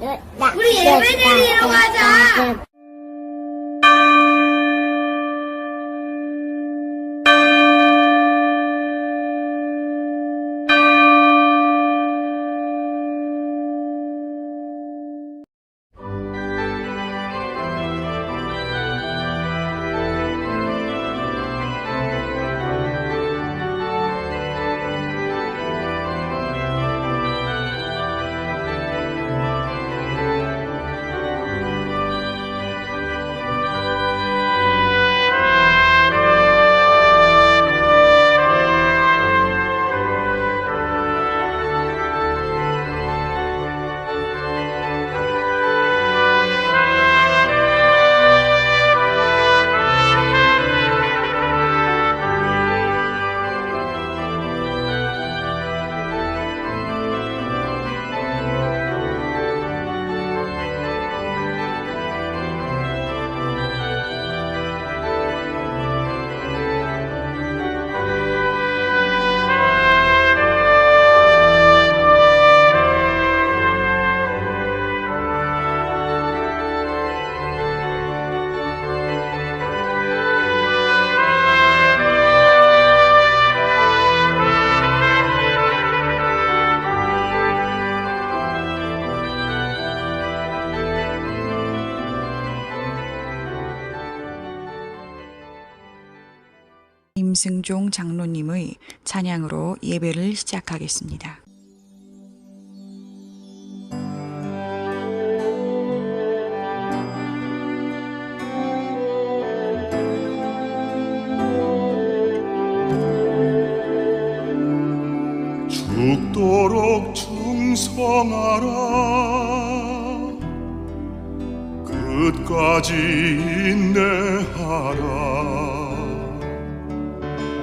우리 예배드리러 가자. 임승종 장로님의 찬양으로 예배를 시작하겠습니다. 죽도록 충성하라 끝까지 인내하라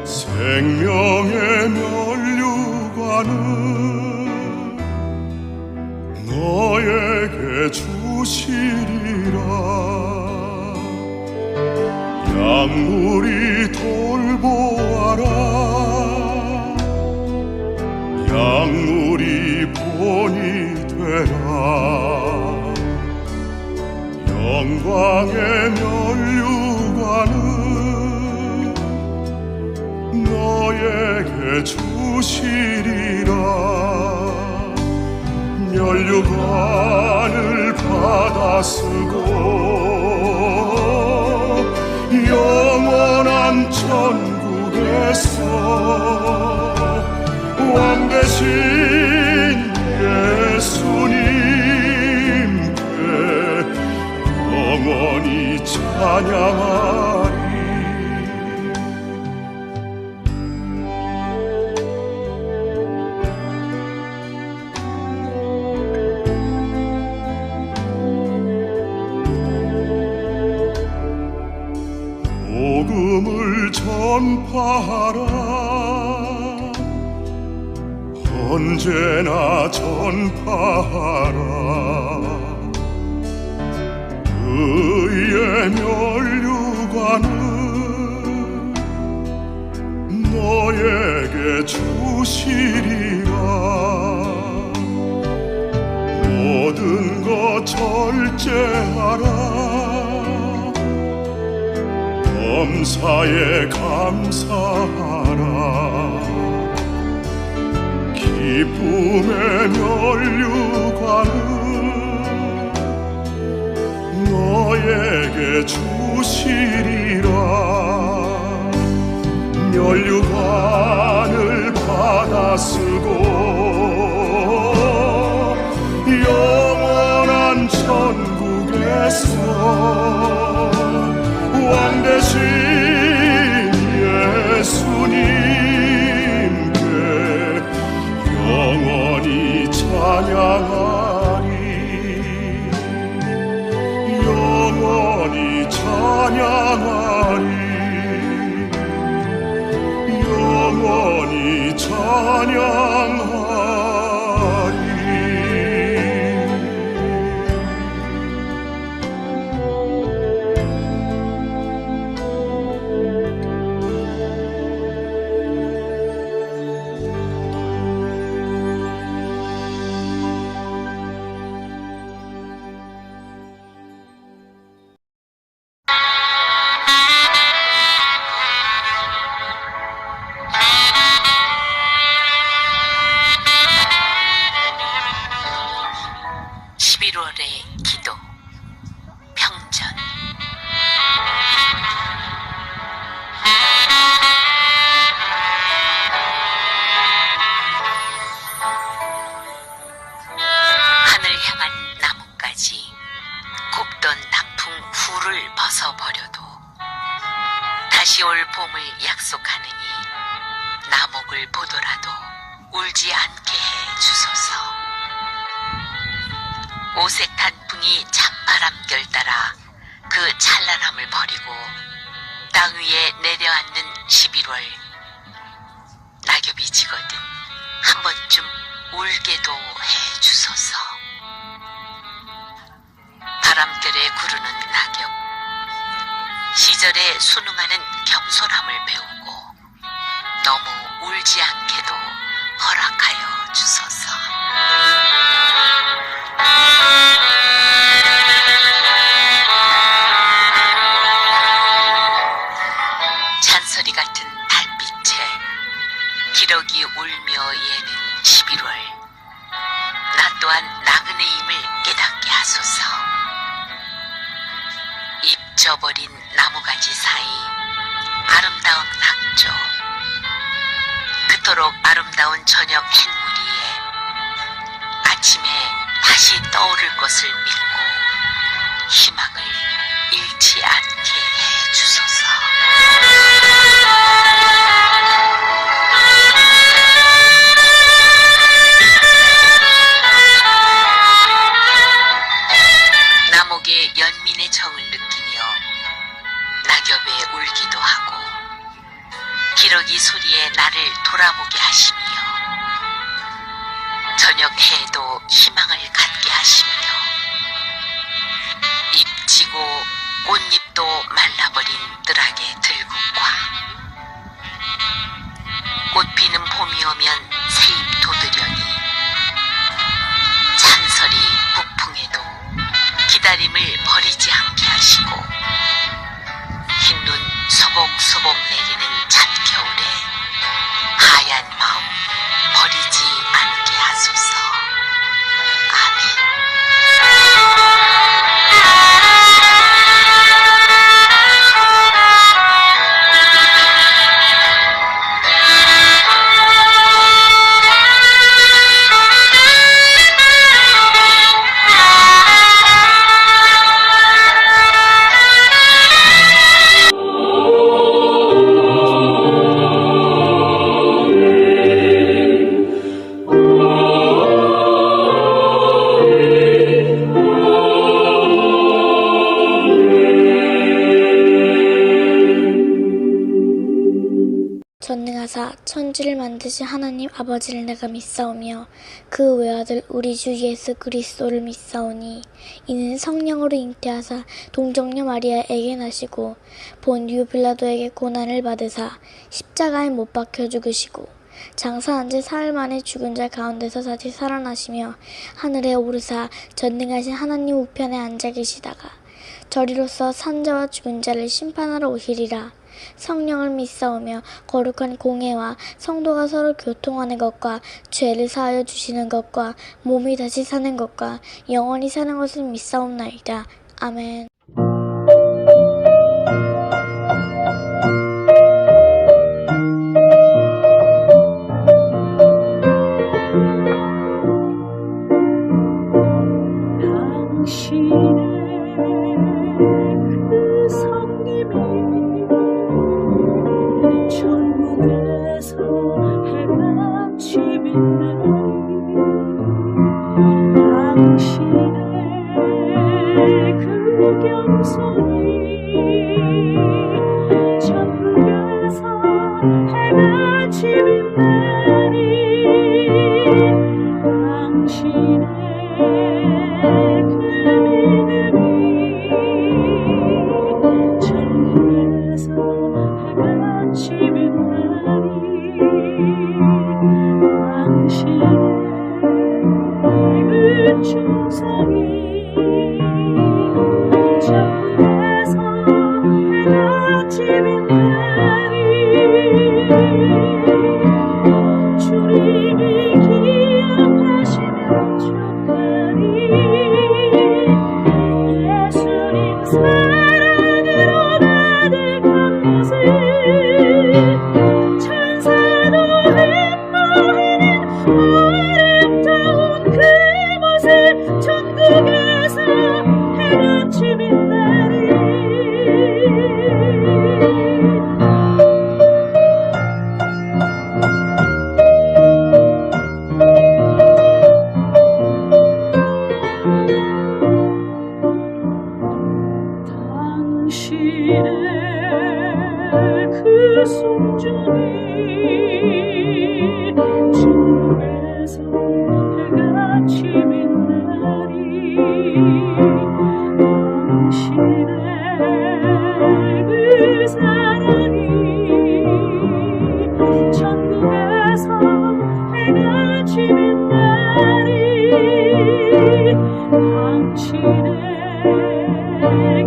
생명의 면류관을 너에게 주시리라 약물이 돌보아라 약물이 본이 되라 영광의 면류관을 너에게 주시리라 면류관을 받아 쓰고 영원한 천국에서 왕 되신 예수님께 영원히 찬양하리 복음을 전파하라 언제나 전파하라 의의 면류관을 너에게 주시리라 모든 것 절제하라 범사에 감사하라 기쁨의 면류관을 너에게 주시리라 면류관을 받아 쓰고 영원한 천국에서 왕 되신 예수님께 영원히 찬양하리 영원히 찬양하리 영원히 찬양하리 11월의 기도 평전. 하늘 향한 나뭇가지 굽던 단풍 후를 벗어버려도 다시 올 봄을 약속하느니 나목을 보더라도 울지 않게 해 주소서. 오색 단풍이 찬바람결 따라 그 찬란함을 버리고 땅 위에 내려앉는 11월. 낙엽이 지거든 한 번쯤 울게도 해 주소서. 바람결에 구르는 낙엽. 시절에 순응하는 겸손함을 배우고 너무 울지 않게도 허락하여 주소서. 잔소리 같은 달빛에 기러기 울며 예는 11월. 나 또한 나그네임을 깨닫게 하소서. 잎 져버린 나무가지 사이 아름다운 낙조. 그토록 아름다운 저녁 햇무리에 아침에 다시 떠오를 것을 믿고 희망을 잃지 않게 해 주소서. 나목의 연민의 정을 느끼며 낙엽에 울기도 하고 기러기 소리에 나를 돌아보게 하시며 저녁 해에도 희망을 갖게 하시며 잎 지고 꽃잎도 말라버린 뜰하게 들국화. 꽃 피는 봄이 오면 새잎 돋으려니 찬설이 북풍에도 기다림을 버리지 않게 하시고 흰눈 소복소복 내리는 찬겨울에 하얀 마음 버리지 않게 하소서. 전능하사 천지를 만드신 하나님 아버지를 내가 믿사오며 그 외아들 우리 주 예수 그리스도를 믿사오니 이는 성령으로 잉태하사 동정녀 마리아에게 나시고 본디오 빌라도에게 고난을 받으사 십자가에 못 박혀 죽으시고 장사한 지 사흘 만에 죽은 자 가운데서 다시 살아나시며 하늘에 오르사 전능하신 하나님 우편에 앉아 계시다가 저리로서 산자와 죽은 자를 심판하러 오시리라. 성령을 믿사오며 거룩한 공회와 성도가 서로 교통하는 것과 죄를 사하여 주시는 것과 몸이 다시 사는 것과 영원히 사는 것을 믿사옵나이다. 아멘. 당신의 그 당신의 그 사랑이 천국에서 해가 지는 날이 당신의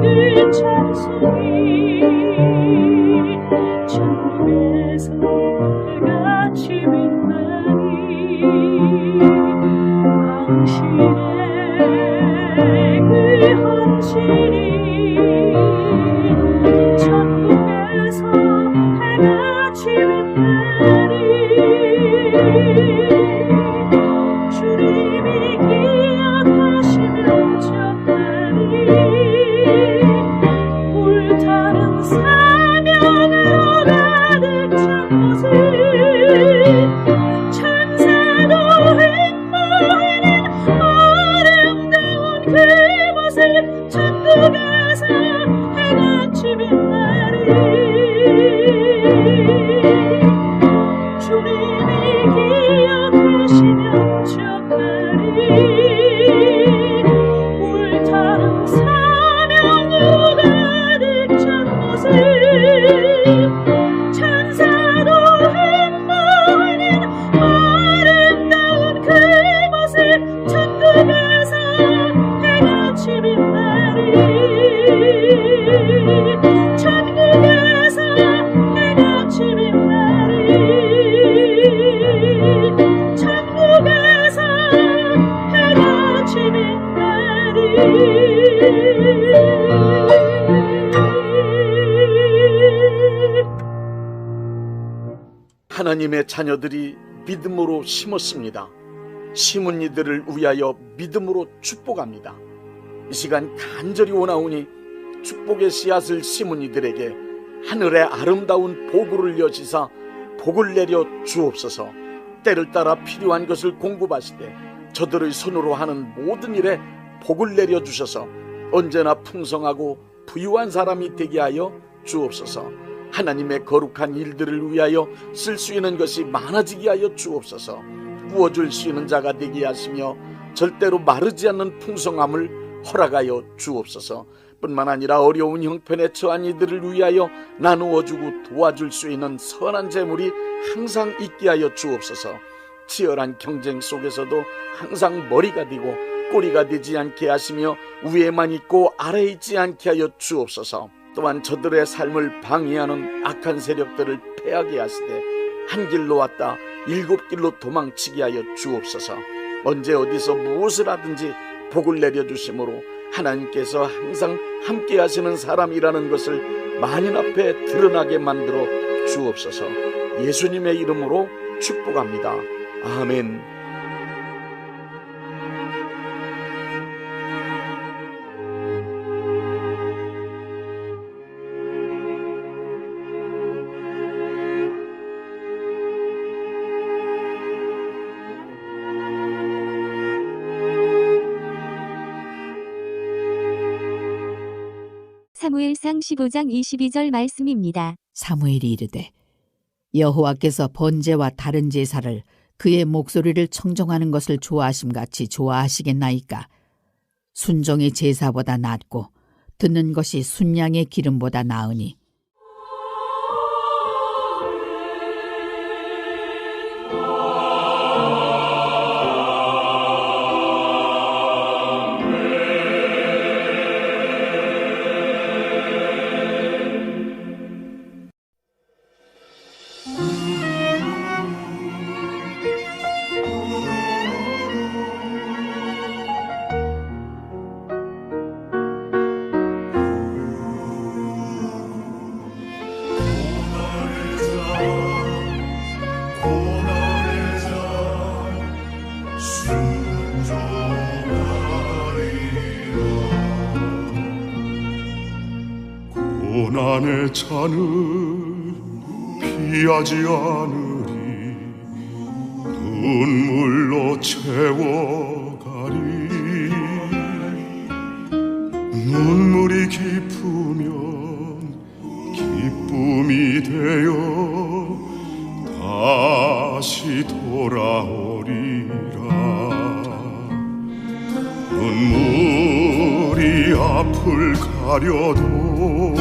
그 찬송이 천국에서 해가 지는 날이 당신의 그 헌신이 천국에서 해가 지는 날이 주님이 기억하시면 정말이 불타는 사명으로 가득 찬 곳을 천사도 흠모하는 아름다운 그곳을 천국에서 해가 지는 날이 주님이 기억하시면 정말이 불타는 사명으로 가득 찬 곳을 천사도 흠모하는 아름다운 그곳을 천국에서 해가 지는 날이 천국에서 해가 지는 날이 천국에서 해가 지는 날이 하나님의 자녀들이 믿음으로 심었습니다. 심은 이들을 위하여 믿음으로 축복합니다. 이 시간 간절히 원하오니 축복의 씨앗을 심은 이들에게 하늘의 아름다운 보고를 여시사 복을 내려 주옵소서. 때를 따라 필요한 것을 공급하시되 저들의 손으로 하는 모든 일에 복을 내려 주셔서 언제나 풍성하고 부유한 사람이 되게 하여 주옵소서. 하나님의 거룩한 일들을 위하여 쓸 수 있는 것이 많아지게 하여 주옵소서. 부어줄 수 있는 자가 되게 하시며 절대로 마르지 않는 풍성함을 허락하여 주옵소서. 뿐만 아니라 어려운 형편에 처한 이들을 위하여 나누어주고 도와줄 수 있는 선한 재물이 항상 있게 하여 주옵소서. 치열한 경쟁 속에서도 항상 머리가 되고 꼬리가 되지 않게 하시며 위에만 있고 아래에 있지 않게 하여 주옵소서. 또한 저들의 삶을 방해하는 악한 세력들을 패하게 하시되 한 길로 왔다 일곱 길로 도망치게 하여 주옵소서. 언제 어디서 무엇을 하든지 복을 내려주심으로 하나님께서 항상 함께 하시는 사람이라는 것을 만인 앞에 드러나게 만들어 주옵소서. 예수님의 이름으로 축복합니다. 아멘. 사무엘상 15장 22절 말씀입니다. 사무엘이 이르되 여호와께서 번제와 다른 제사를 그의 목소리를 청정하는 것을 좋아하심같이 좋아하시겠나이까. 순종의 제사보다 낫고 듣는 것이 순양의 기름보다 나으니. 고난의 잔을 피하지 않으리 눈물로 채워가리 눈물이 깊으면 기쁨이 되어 다시 돌아오리라 눈물 앞을 가려도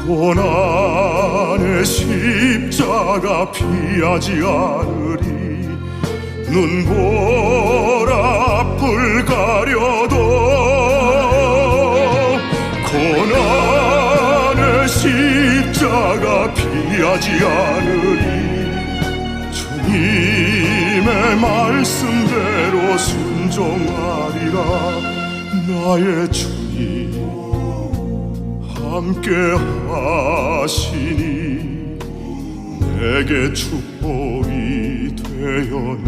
고난의 십자가 피하지 않으리. 눈볼 앞을 가려도 고난의 십자가 피하지 않으리. 주님의 말씀대로 순종하리라. 나의 주님 함께 하시니 내게 축복이 되었네.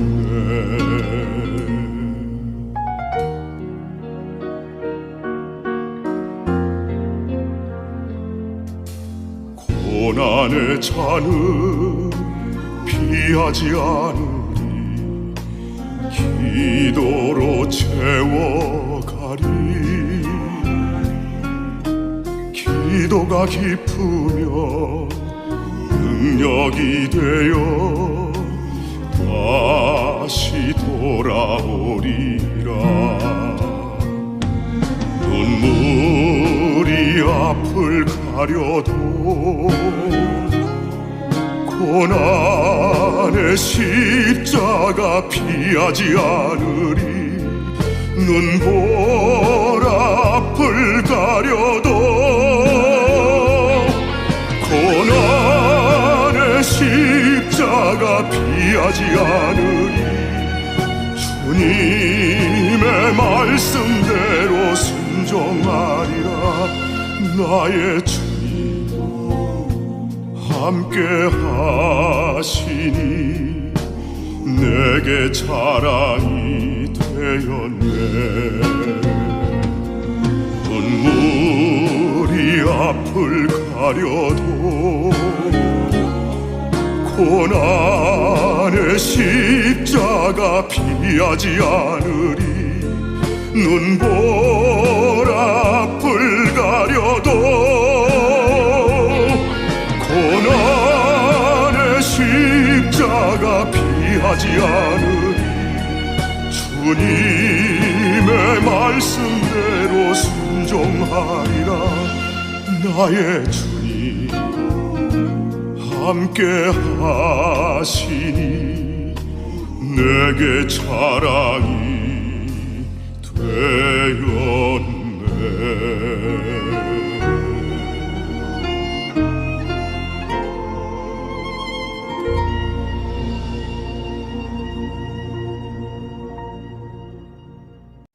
고난의 잔을 피하지 않으리. 기도로 채워가리. 기도가 깊으면 능력이 되어 다시 돌아오리라. 눈물이 앞을 가려도 고난의 십자가 피하지 않으리. 눈볼 앞을 가려도 고난의 십자가 피하지 않으리. 주님의 말씀대로 순종하리라. 나의 주님 함께 하시니 내게 자랑이 되었네. 눈물이 앞을 가려도 고난의 십자가 피하지 않으리. 눈볼 앞을 가려도 고난의 십자가 피하지 않으리. 주님의 말씀대로 순종하리라. 나의 주님 함께 하시니 내게 자랑이 되었네.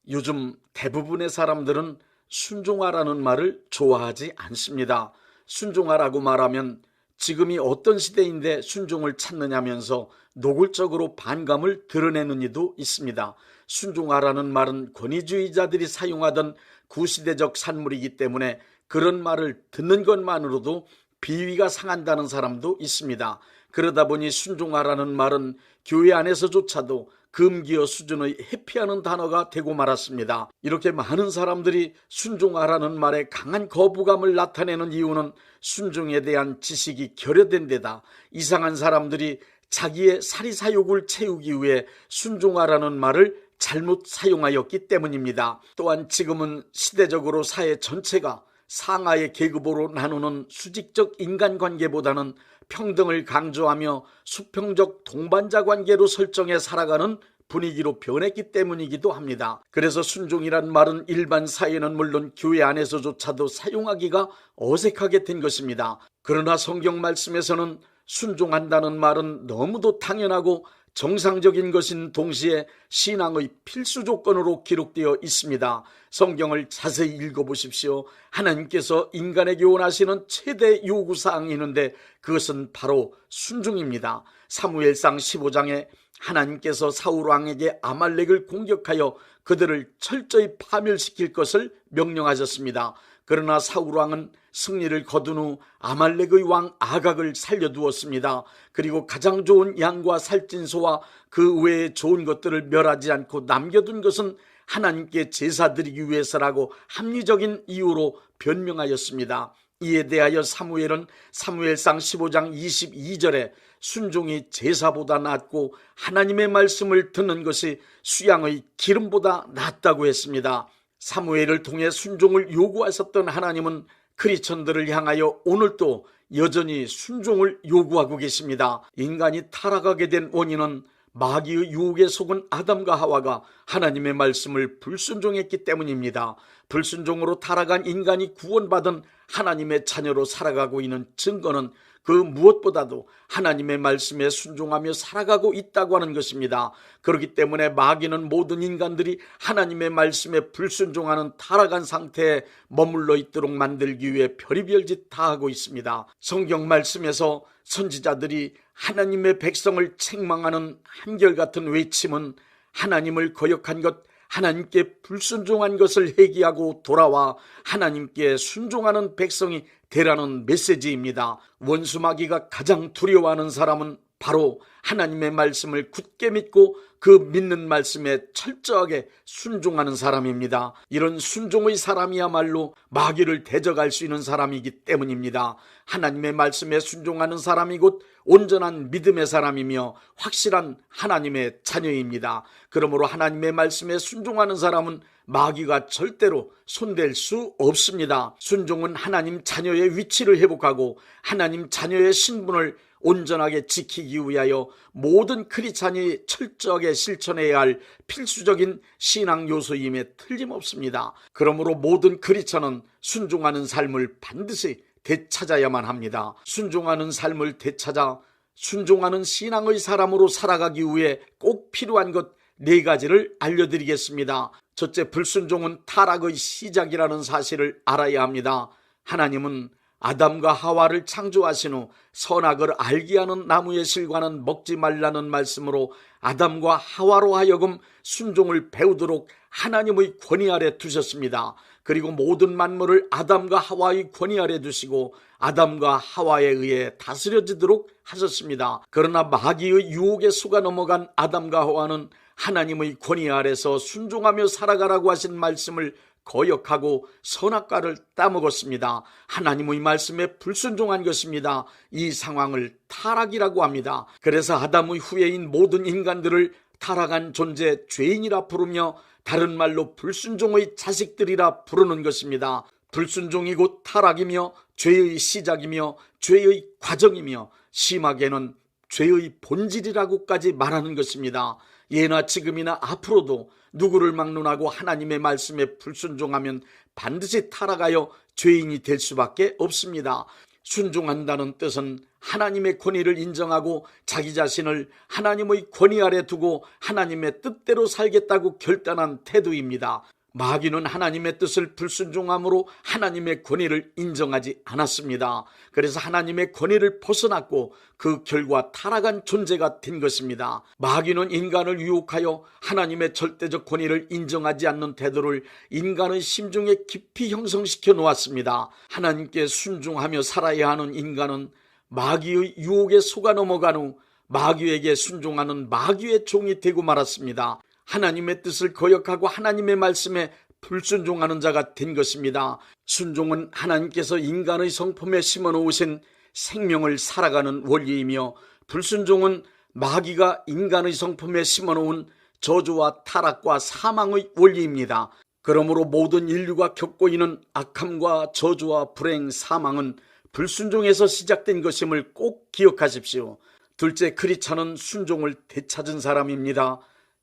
요즘 대부분의 사람들은 순종하라는 말을 좋아하지 않습니다. 순종하라고 말하면 지금이 어떤 시대인데 순종을 찾느냐면서 노골적으로 반감을 드러내는 이도 있습니다. 순종하라는 말은 권위주의자들이 사용하던 구시대적 산물이기 때문에 그런 말을 듣는 것만으로도 비위가 상한다는 사람도 있습니다. 그러다 보니 순종하라는 말은 교회 안에서조차도 금기어 수준의 회피하는 단어가 되고 말았습니다. 이렇게 많은 사람들이 순종하라는 말에 강한 거부감을 나타내는 이유는 순종에 대한 지식이 결여된 데다 이상한 사람들이 자기의 사리사욕을 채우기 위해 순종하라는 말을 잘못 사용하였기 때문입니다. 또한 지금은 시대적으로 사회 전체가 상하의 계급으로 나누는 수직적 인간관계보다는 평등을 강조하며 수평적 동반자 관계로 설정해 살아가는 분위기로 변했기 때문이기도 합니다. 그래서 순종이란 말은 일반 사회는 물론 교회 안에서조차도 사용하기가 어색하게 된 것입니다. 그러나 성경 말씀에서는 순종한다는 말은 너무도 당연하고 정상적인 것인 동시에 신앙의 필수 조건으로 기록되어 있습니다. 성경을 자세히 읽어보십시오. 하나님께서 인간에게 원하시는 최대 요구사항이 있는데 그것은 바로 순종입니다. 사무엘상 15장에 하나님께서 사울왕에게 아말렉을 공격하여 그들을 철저히 파멸시킬 것을 명령하셨습니다. 그러나 사울왕은 승리를 거둔 후 아말렉의 왕 아각을 살려두었습니다. 그리고 가장 좋은 양과 살찐소와 그 외에 좋은 것들을 멸하지 않고 남겨둔 것은 하나님께 제사 드리기 위해서라고 합리적인 이유로 변명하였습니다. 이에 대하여 사무엘은 사무엘상 15장 22절에 순종이 제사보다 낫고 하나님의 말씀을 듣는 것이 수양의 기름보다 낫다고 했습니다. 사무엘을 통해 순종을 요구하셨던 하나님은 크리스천들을 향하여 오늘도 여전히 순종을 요구하고 계십니다. 인간이 타락하게 된 원인은 마귀의 유혹에 속은 아담과 하와가 하나님의 말씀을 불순종했기 때문입니다. 불순종으로 타락한 인간이 구원받은 하나님의 자녀로 살아가고 있는 증거는 그 무엇보다도 하나님의 말씀에 순종하며 살아가고 있다고 하는 것입니다. 그렇기 때문에 마귀는 모든 인간들이 하나님의 말씀에 불순종하는 타락한 상태에 머물러 있도록 만들기 위해 별의별 짓 다 하고 있습니다. 성경 말씀에서 선지자들이 하나님의 백성을 책망하는 한결같은 외침은 하나님을 거역한 것, 하나님께 불순종한 것을 회개하고 돌아와 하나님께 순종하는 백성이 되라는 메시지입니다. 원수 마귀가 가장 두려워하는 사람은 바로 하나님의 말씀을 굳게 믿고 그 믿는 말씀에 철저하게 순종하는 사람입니다. 이런 순종의 사람이야말로 마귀를 대적할 수 있는 사람이기 때문입니다. 하나님의 말씀에 순종하는 사람이 곧 온전한 믿음의 사람이며 확실한 하나님의 자녀입니다. 그러므로 하나님의 말씀에 순종하는 사람은 마귀가 절대로 손댈 수 없습니다. 순종은 하나님 자녀의 위치를 회복하고 하나님 자녀의 신분을 온전하게 지키기 위하여 모든 크리스찬이 철저하게 실천해야 할 필수적인 신앙 요소임에 틀림없습니다. 그러므로 모든 크리스찬은 순종하는 삶을 반드시 되찾아야만 합니다. 순종하는 삶을 되찾아 순종하는 신앙의 사람으로 살아가기 위해 꼭 필요한 것 4가지를 알려드리겠습니다. 첫째, 불순종은 타락의 시작이라는 사실을 알아야 합니다. 하나님은 아담과 하와를 창조하신 후 선악을 알게 하는 나무의 실과는 먹지 말라는 말씀으로 아담과 하와로 하여금 순종을 배우도록 하나님의 권위 아래 두셨습니다. 그리고 모든 만물을 아담과 하와의 권위 아래 두시고 아담과 하와에 의해 다스려지도록 하셨습니다. 그러나 마귀의 유혹에 속아 넘어간 아담과 하와는 하나님의 권위 아래서 순종하며 살아가라고 하신 말씀을 거역하고 선악과를 따먹었습니다. 하나님의 말씀에 불순종한 것입니다. 이 상황을 타락이라고 합니다. 그래서 아담의 후예인 모든 인간들을 타락한 존재, 죄인이라 부르며 다른 말로 불순종의 자식들이라 부르는 것입니다. 불순종이 곧 타락이며 죄의 시작이며 죄의 과정이며 심하게는 죄의 본질이라고까지 말하는 것입니다. 예나 지금이나 앞으로도 누구를 막론하고 하나님의 말씀에 불순종하면 반드시 타락하여 죄인이 될 수밖에 없습니다. 순종한다는 뜻은 하나님의 권위를 인정하고 자기 자신을 하나님의 권위 아래 두고 하나님의 뜻대로 살겠다고 결단한 태도입니다. 마귀는 하나님의 뜻을 불순종함으로 하나님의 권위를 인정하지 않았습니다. 그래서 하나님의 권위를 벗어났고 그 결과 타락한 존재가 된 것입니다. 마귀는 인간을 유혹하여 하나님의 절대적 권위를 인정하지 않는 태도를 인간의 심중에 깊이 형성시켜 놓았습니다. 하나님께 순종하며 살아야 하는 인간은 마귀의 유혹에 속아 넘어간 후 마귀에게 순종하는 마귀의 종이 되고 말았습니다. 하나님의 뜻을 거역하고 하나님의 말씀에 불순종하는 자가 된 것입니다. 순종은 하나님께서 인간의 성품에 심어놓으신 생명을 살아가는 원리이며 불순종은 마귀가 인간의 성품에 심어놓은 저주와 타락과 사망의 원리입니다. 그러므로 모든 인류가 겪고 있는 악함과 저주와 불행, 사망은 불순종에서 시작된 것임을 꼭 기억하십시오. 둘째, 크리스찬은 순종을 되찾은 사람입니다.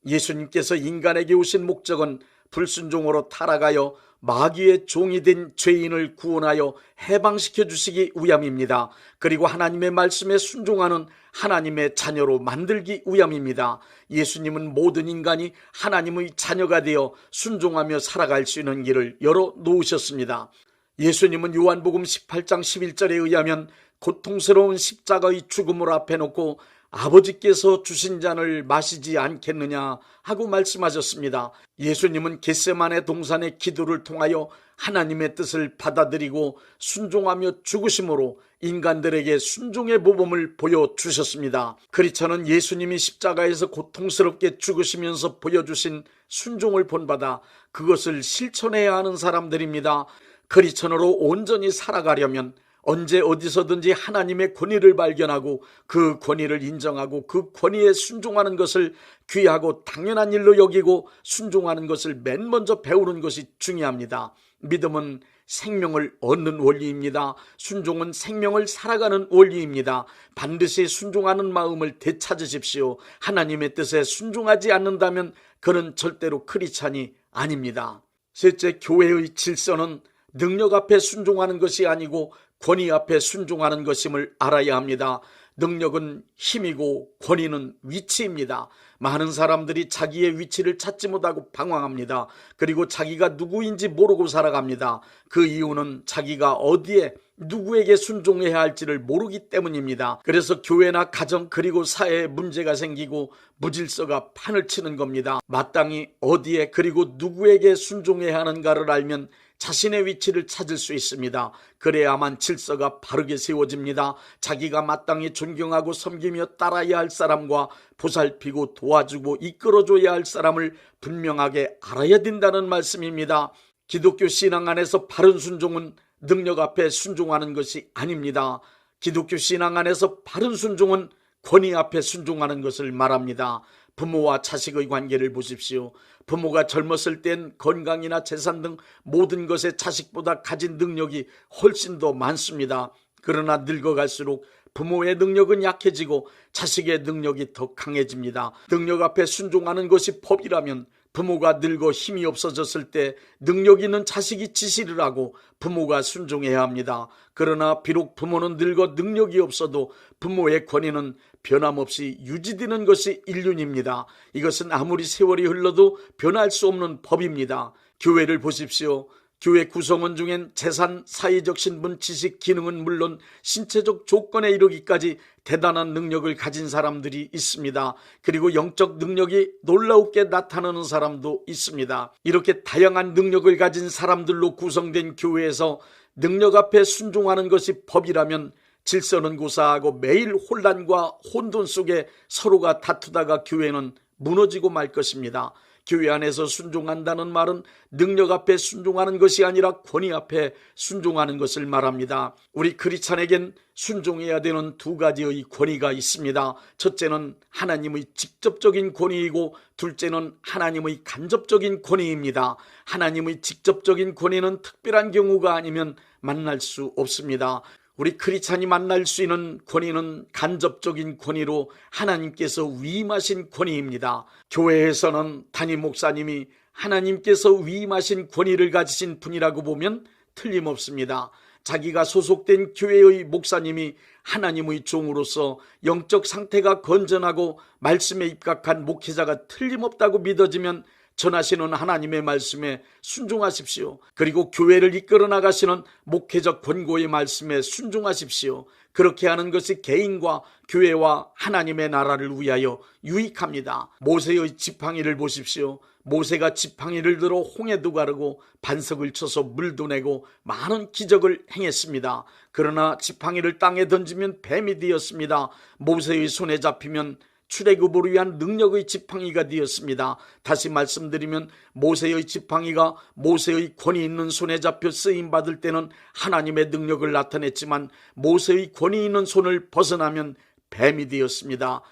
예수님께서 인간에게 오신 목적은 불순종으로 타락하여 마귀의 종이 된 죄인을 구원하여 해방시켜 주시기 위함입니다. 그리고 하나님의 말씀에 순종하는 하나님의 자녀로 만들기 위함입니다. 예수님은 모든 인간이 하나님의 자녀가 되어 순종하며 살아갈 수 있는 길을 열어 놓으셨습니다. 예수님은 요한복음 18장 11절에 의하면 고통스러운 십자가의 죽음을 앞에 놓고 아버지께서 주신 잔을 마시지 않겠느냐 하고 말씀하셨습니다. 예수님은 겟세마네 동산의 기도를 통하여 하나님의 뜻을 받아들이고 순종하며 죽으심으로 인간들에게 순종의 모범을 보여주셨습니다. 크리스천은 예수님이 십자가에서 고통스럽게 죽으시면서 보여주신 순종을 본받아 그것을 실천해야 하는 사람들입니다. 크리스천으로 온전히 살아가려면 언제 어디서든지 하나님의 권위를 발견하고 그 권위를 인정하고 그 권위에 순종하는 것을 귀하고 당연한 일로 여기고 순종하는 것을 맨 먼저 배우는 것이 중요합니다. 믿음은 생명을 얻는 원리입니다. 순종은 생명을 살아가는 원리입니다. 반드시 순종하는 마음을 되찾으십시오. 하나님의 뜻에 순종하지 않는다면 그는 절대로 크리스찬이 아닙니다. 셋째, 교회의 질서는 능력 앞에 순종하는 것이 아니고 권위 앞에 순종하는 것임을 알아야 합니다. 능력은 힘이고 권위는 위치입니다. 많은 사람들이 자기의 위치를 찾지 못하고 방황합니다. 그리고 자기가 누구인지 모르고 살아갑니다. 그 이유는 자기가 어디에 누구에게 순종해야 할지를 모르기 때문입니다. 그래서 교회나 가정 그리고 사회에 문제가 생기고 무질서가 판을 치는 겁니다. 마땅히 어디에 그리고 누구에게 순종해야 하는가를 알면 자신의 위치를 찾을 수 있습니다. 그래야만 질서가 바르게 세워집니다. 자기가 마땅히 존경하고 섬기며 따라야 할 사람과 보살피고 도와주고 이끌어줘야 할 사람을 분명하게 알아야 된다는 말씀입니다. 기독교 신앙 안에서 바른 순종은 능력 앞에 순종하는 것이 아닙니다. 기독교 신앙 안에서 바른 순종은 권위 앞에 순종하는 것을 말합니다. 부모와 자식의 관계를 보십시오. 부모가 젊었을 땐 건강이나 재산 등 모든 것에 자식보다 가진 능력이 훨씬 더 많습니다. 그러나 늙어갈수록 부모의 능력은 약해지고 자식의 능력이 더 강해집니다. 능력 앞에 순종하는 것이 법이라면 부모가 늙어 힘이 없어졌을 때 능력 있는 자식이 지시를 하고 부모가 순종해야 합니다. 그러나 비록 부모는 늙어 능력이 없어도 부모의 권위는 변함없이 유지되는 것이 인륜입니다. 이것은 아무리 세월이 흘러도 변할 수 없는 법입니다. 교회를 보십시오. 교회 구성원 중엔 재산, 사회적 신분, 지식, 기능은 물론 신체적 조건에 이르기까지 대단한 능력을 가진 사람들이 있습니다. 그리고 영적 능력이 놀라우게 나타나는 사람도 있습니다. 이렇게 다양한 능력을 가진 사람들로 구성된 교회에서 능력 앞에 순종하는 것이 법이라면 질서는 고사하고 매일 혼란과 혼돈 속에 서로가 다투다가 교회는 무너지고 말 것입니다. 교회 안에서 순종한다는 말은 능력 앞에 순종하는 것이 아니라 권위 앞에 순종하는 것을 말합니다. 우리 크리스찬에겐 순종해야 되는 두 가지의 권위가 있습니다. 첫째는 하나님의 직접적인 권위이고 둘째는 하나님의 간접적인 권위입니다. 하나님의 직접적인 권위는 특별한 경우가 아니면 만날 수 없습니다. 우리 크리스찬이 만날 수 있는 권위는 간접적인 권위로 하나님께서 위임하신 권위입니다. 교회에서는 담임 목사님이 하나님께서 위임하신 권위를 가지신 분이라고 보면 틀림없습니다. 자기가 소속된 교회의 목사님이 하나님의 종으로서 영적 상태가 건전하고 말씀에 입각한 목회자가 틀림없다고 믿어지면 전하시는 하나님의 말씀에 순종하십시오. 그리고 교회를 이끌어 나가시는 목회적 권고의 말씀에 순종하십시오. 그렇게 하는 것이 개인과 교회와 하나님의 나라를 위하여 유익합니다. 모세의 지팡이를 보십시오. 모세가 지팡이를 들어 홍해도 가르고 반석을 쳐서 물도 내고 많은 기적을 행했습니다. 그러나 지팡이를 땅에 던지면 뱀이 되었습니다. 모세의 손에 잡히면 출애굽을 위한 능력의 지팡이가 되었습니다. 다시 말씀드리면 모세의 지팡이가 모세의 권위 있는 손에 잡혀 쓰임받을 때는 하나님의 능력을 나타냈지만 모세의 권위 있는 손을 벗어나면 뱀이 되었습니다.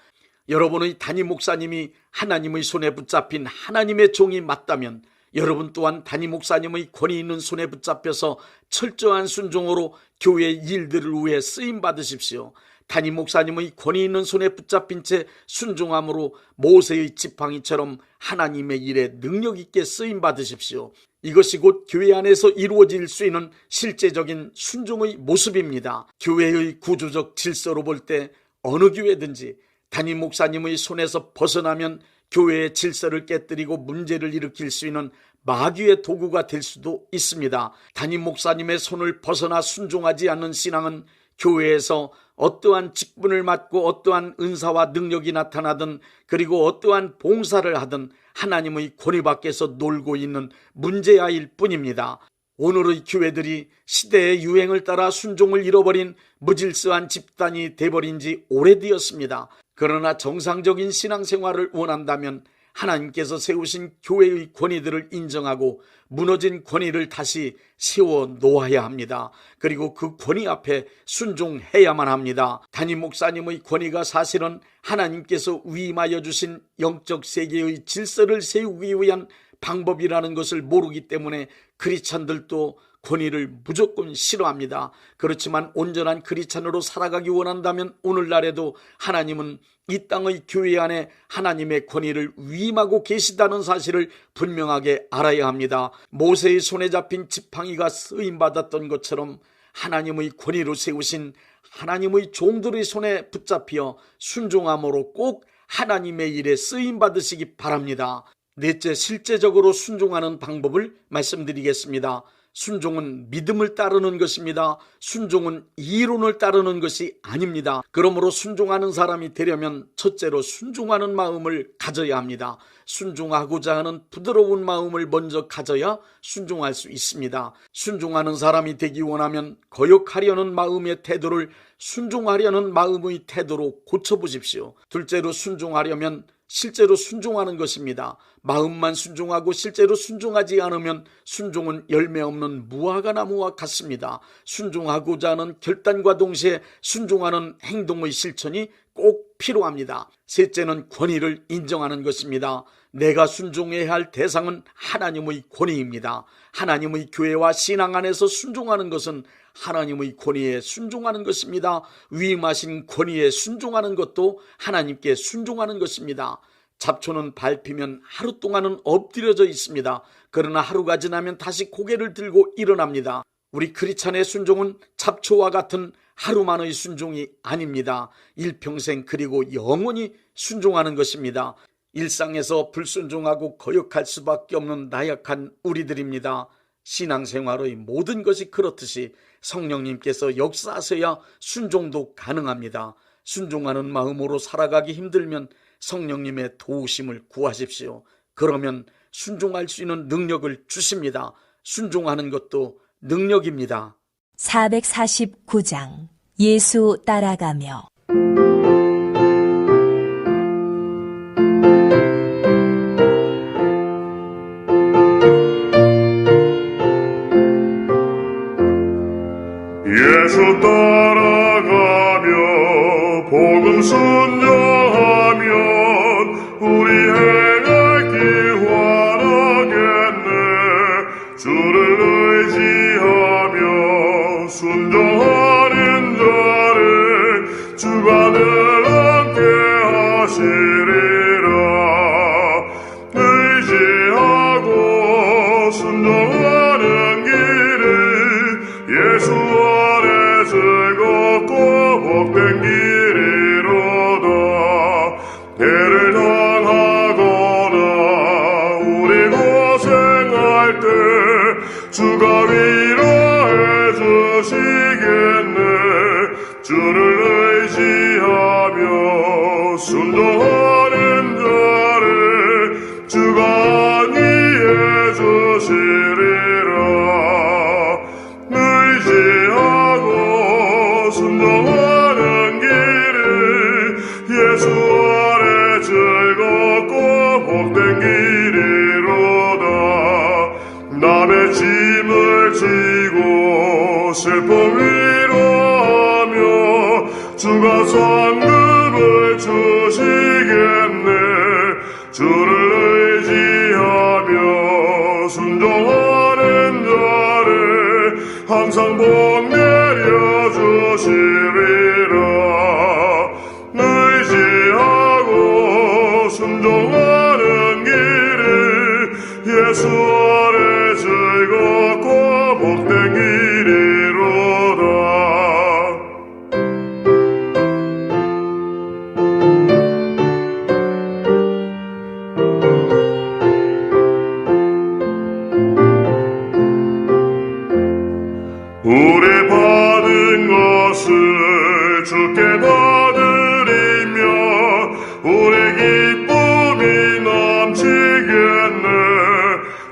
여러분의 담임 목사님이 하나님의 손에 붙잡힌 하나님의 종이 맞다면 여러분 또한 담임 목사님의 권위 있는 손에 붙잡혀서 철저한 순종으로 교회의 일들을 위해 쓰임받으십시오. 담임 목사님의 권위 있는 손에 붙잡힌 채 순종함으로 모세의 지팡이처럼 하나님의 일에 능력 있게 쓰임 받으십시오. 이것이 곧 교회 안에서 이루어질 수 있는 실제적인 순종의 모습입니다. 교회의 구조적 질서로 볼 때 어느 교회든지 담임 목사님의 손에서 벗어나면 교회의 질서를 깨뜨리고 문제를 일으킬 수 있는 마귀의 도구가 될 수도 있습니다. 담임 목사님의 손을 벗어나 순종하지 않는 신앙은 교회에서 어떠한 직분을 맡고 어떠한 은사와 능력이 나타나든 그리고 어떠한 봉사를 하든 하나님의 권위 밖에서 놀고 있는 문제아일 뿐입니다. 오늘의 교회들이 시대의 유행을 따라 순종을 잃어버린 무질서한 집단이 돼버린 지 오래되었습니다. 그러나 정상적인 신앙생활을 원한다면 하나님께서 세우신 교회의 권위들을 인정하고 무너진 권위를 다시 세워 놓아야 합니다. 그리고 그 권위 앞에 순종해야만 합니다. 담임 목사님의 권위가 사실은 하나님께서 위임하여 주신 영적 세계의 질서를 세우기 위한 방법이라는 것을 모르기 때문에 크리스찬들도 권위를 무조건 싫어합니다. 그렇지만 온전한 크리스찬으로 살아가기 원한다면 오늘날에도 하나님은 이 땅의 교회 안에 하나님의 권위를 위임하고 계시다는 사실을 분명하게 알아야 합니다. 모세의 손에 잡힌 지팡이가 쓰임받았던 것처럼 하나님의 권위로 세우신 하나님의 종들의 손에 붙잡혀 순종함으로 꼭 하나님의 일에 쓰임받으시기 바랍니다. 넷째, 실제적으로 순종하는 방법을 말씀드리겠습니다. 순종은 믿음을 따르는 것입니다. 순종은 이론을 따르는 것이 아닙니다. 그러므로 순종하는 사람이 되려면 첫째로 순종하는 마음을 가져야 합니다. 순종하고자 하는 부드러운 마음을 먼저 가져야 순종할 수 있습니다. 순종하는 사람이 되기 원하면 거역하려는 마음의 태도를 순종하려는 마음의 태도로 고쳐보십시오. 둘째로 순종하려면 실제로 순종하는 것입니다. 마음만 순종하고 실제로 순종하지 않으면 순종은 열매 없는 무화과 나무와 같습니다. 순종하고자 하는 결단과 동시에 순종하는 행동의 실천이 꼭 필요합니다. 셋째는 권위를 인정하는 것입니다. 내가 순종해야 할 대상은 하나님의 권위입니다. 하나님의 교회와 신앙 안에서 순종하는 것은 하나님의 권위에 순종하는 것입니다. 위임하신 권위에 순종하는 것도 하나님께 순종하는 것입니다. 잡초는 밟히면 하루 동안은 엎드려져 있습니다. 그러나 하루가 지나면 다시 고개를 들고 일어납니다. 우리 크리스찬의 순종은 잡초와 같은 하루만의 순종이 아닙니다. 일평생 그리고 영원히 순종하는 것입니다. 일상에서 불순종하고 거역할 수밖에 없는 나약한 우리들입니다. 신앙생활의 모든 것이 그렇듯이 성령님께서 역사하셔야 순종도 가능합니다. 순종하는 마음으로 살아가기 힘들면 성령님의 도우심을 구하십시오. 그러면 순종할 수 있는 능력을 주십니다. 순종하는 것도 능력입니다. 449장 예수 따라가며 예수 따라가며 복음 순종하면 우리 행하기 원하겠네. 주를 의지하며 순종하는 자를 주가 늘 함께 하시리라. 의지하고 순종하는 길을 예수 안에 즐겁고 복된 길이로다. 해를 당하거나 우리 고생할 때 주가 위로해 주시겠네. 주를 의지하며 순종하는 자를 주가 안위해 주시리라. 의지하고 순종하는 길을 예수 안에 즐겁고 복된 길이로다. 남의 짐을 지고 슬픔 위로하며 주가 상급을 주시겠네. 주를 의지하며 순종하는 자를 항상 복 내려주시리라. 의지하고 순종하는 길을 예수 안에 즐겁고 복된 길이로다. 우리 받은 것을 주께 받으리며 우리 기쁨이 넘치겠네.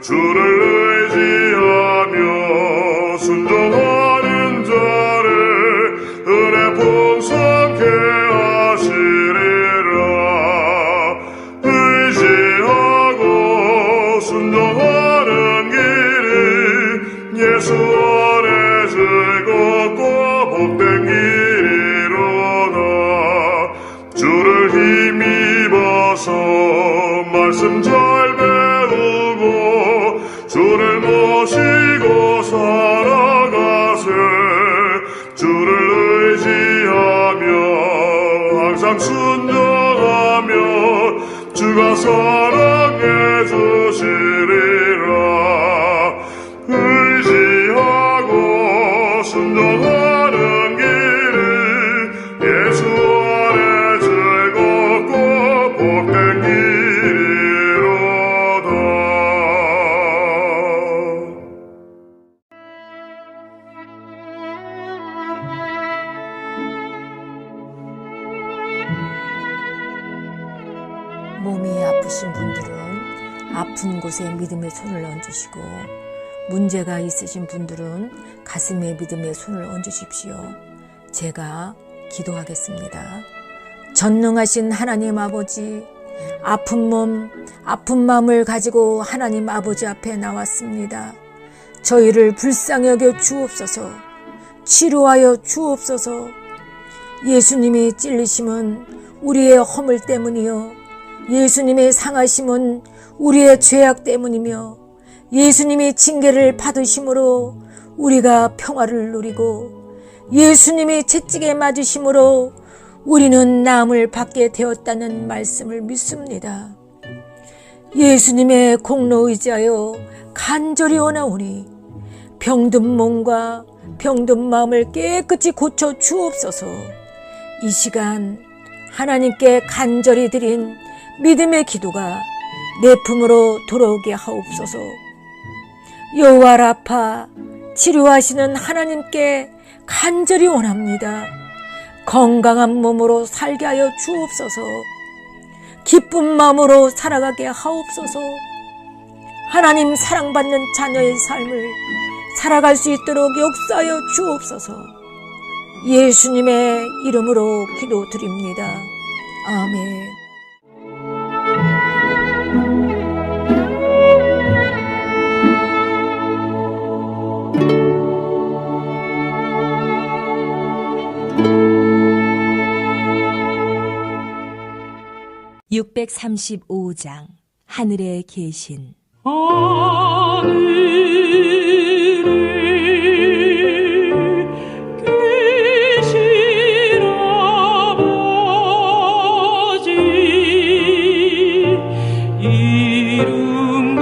주를 의지하며 순종하는 자를 은혜 풍성케 하시리라. 의지하고 순종하는 길 예수 안에 즐겁고 복된 길이로다. 주를 힘입어서 말씀 잘 배우고 주를 모시고 살아가세. 주를 의지하며 항상 순종하며 주가 사랑해 주시리라. 의지하고 순종하는 길이 예수 안에 즐겁고 복된 길이로다. 몸이 아프신 분들은 아픈 곳에 믿음의 손을 얹으시고, 문제가 있으신 분들은 가슴에 믿음의 손을 얹으십시오. 제가 기도하겠습니다. 전능하신 하나님 아버지, 아픈 몸, 아픈 마음을 가지고 하나님 아버지 앞에 나왔습니다. 저희를 불쌍히 여겨 주옵소서. 치료하여 주옵소서. 예수님이 찔리심은 우리의 허물 때문이요, 예수님의 상하심은 우리의 죄악 때문이며, 예수님이 징계를 받으심으로 우리가 평화를 누리고, 예수님이 채찍에 맞으심으로 우리는 나음을 받게 되었다는 말씀을 믿습니다. 예수님의 공로 의지하여 간절히 원하오니 병든 몸과 병든 마음을 깨끗이 고쳐 주옵소서. 이 시간 하나님께 간절히 드린 믿음의 기도가 내 품으로 돌아오게 하옵소서. 여호와 라파, 치료하시는 하나님께 간절히 원합니다. 건강한 몸으로 살게 하여 주옵소서. 기쁜 마음으로 살아가게 하옵소서. 하나님 사랑받는 자녀의 삶을 살아갈 수 있도록 역사하여 주옵소서. 예수님의 이름으로 기도드립니다. 아멘. (635장) 하늘에 계신 계신 아버지, 이름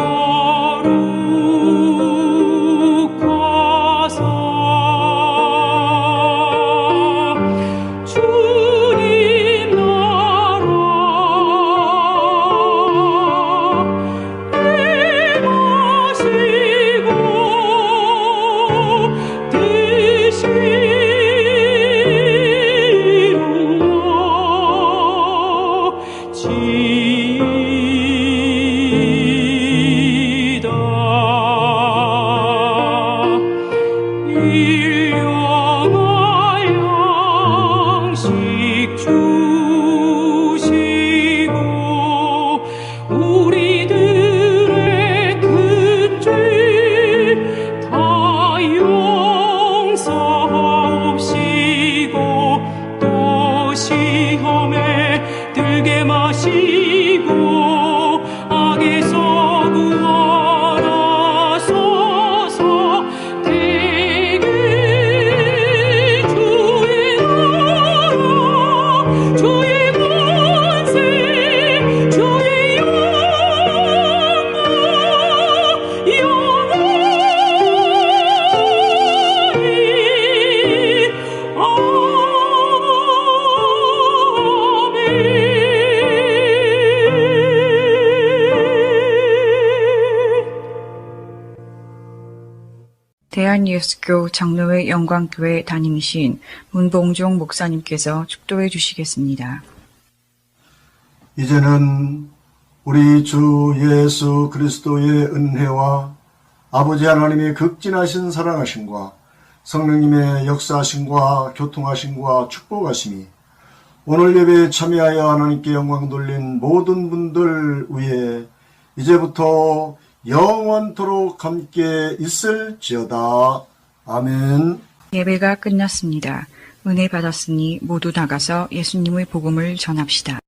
거룩하사 주님 나라 대한예수교 장로회 영광교회 담임이신 문봉종 목사님께서 축도해 주시겠습니다. 이제는 우리 주 예수 그리스도의 은혜와 아버지 하나님의 극진하신 사랑하심과 성령님의 역사하심과 교통하심과 축복하심이 오늘 예배에 참여하여 하나님께 영광 돌린 모든 분들 위해 이제부터 영원토록 함께 있을지어다. 아멘. 예배가 끝났습니다. 은혜 받았으니 모두 나가서 예수님의 복음을 전합시다.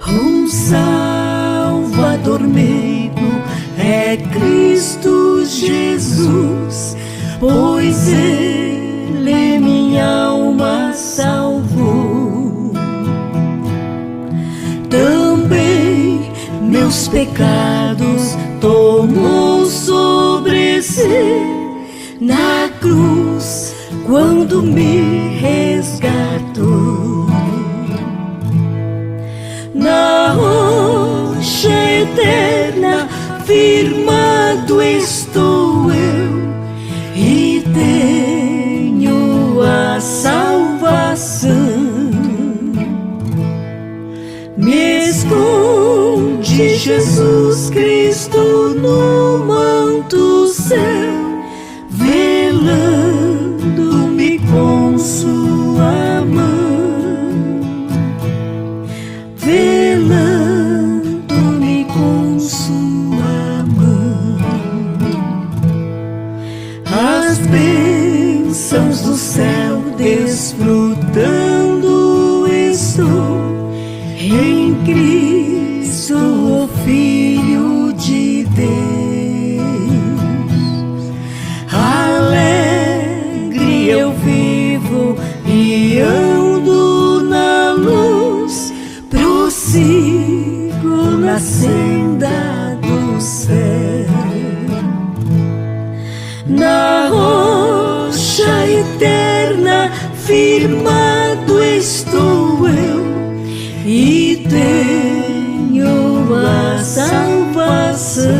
O Salvador meu é Cristo Jesus, pois Ele minha alma salvou. Também meus pecados tomou sobre si na cruz, quando me resgatou. Na rocha eterna firmado estou eu, e tenho a salvação. Me esconde Jesus Cristo no manto céu, velando-me com sua mão. Velando-me com sua mão. As bênçãos do céu desfrutando estou, em Cristo, o Filho de Deus. Alegre eu vivo e ando na luz, prossigo na senda do céu. Na rocha eterna firmado estou eu, e tenho a salvação.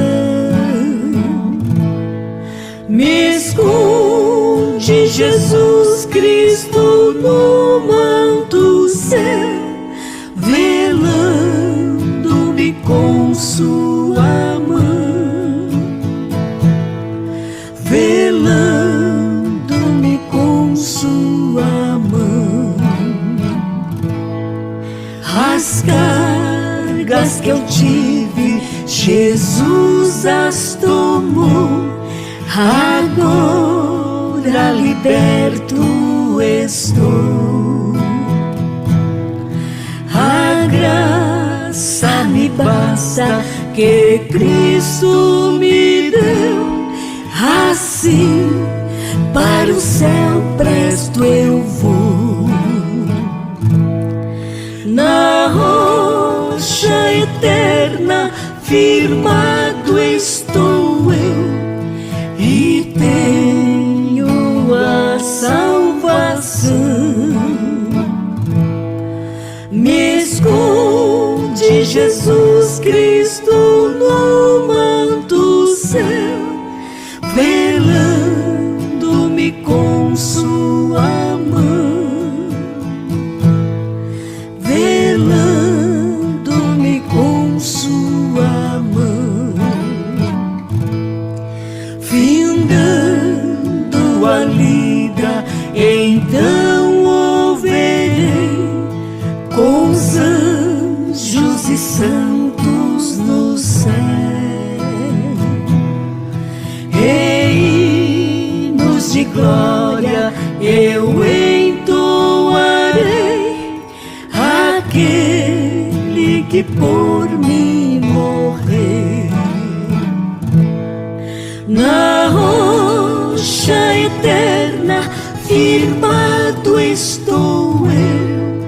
Me esconde Jesus Cristo no manto céu, velando-me com sua mão. Velando-me com sua mão. As cargas que eu tive, Jesus as tomou. Agora liberto estou. A graça me basta que Cristo me deu. Assim para o céu presto eu vou. Na rocha eterna firmado estou eu, e tenho a salvação. Me esconde Jesus Cristo no manto céu, velando-me com sua mão. Velando-me com sua mão. Findando a lida, então ouvirei com os anjos e santos no céu. E hinos de glória eu entoarei, aquele que por mim morreu. Na rocha eterna firmado estou eu,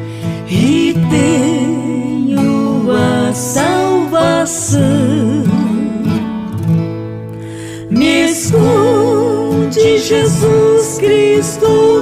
e tenho a salvação. Me esconde Jesus Cristo